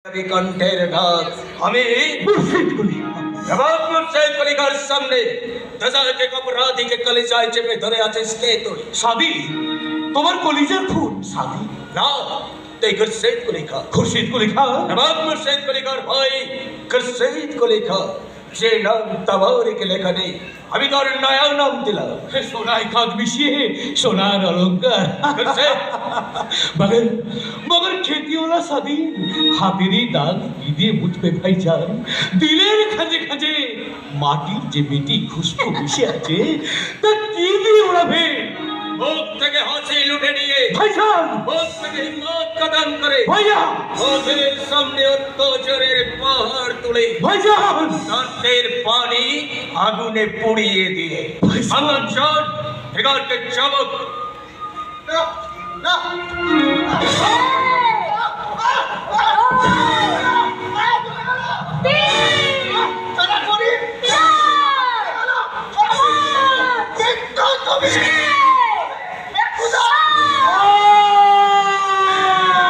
কণ্ঠের ডাক আমি মুর্শিদ কলিকার সামনে দশাকে অপরাধী के कलिजाয় চেপে ধরে আছিস কে তুই সাদি তোমার কলিজার খুন সাদি না তুই খুরশিদ কলিকা খুরশিদ কলিকা নবাব মুর্শিদ কলিকার ভাই খুরশিদ কলিকা যে নাম তাবারিকে লেখা নেই আমি তোর নয়া নাম দিলাম সোনায় খাদ মিশিয়ে সোনার অলঙ্কার খুরশিদ मगर मगर खेतीওয়ালা সাদি হাতেরই দাগ কি দিয়ে মুছবে ভাইজান দিলের খাঁজে খাঁজে মাটির যে বেটি খুশবু মিশে আছে তা কি দিয়ে ওড়াবে মুখ থেকে হাসি লুটে নিয়ে ভাইজান মুখ থেকে হিম্মত কদম করে ভাইয়া ওদের সামনে অত্যাচারের পাহাড় তুলে ভাইজান দাঁতের পানি আগুনে পুড়িয়ে দিয়ে আমার চোট এগারকে চমক Come on!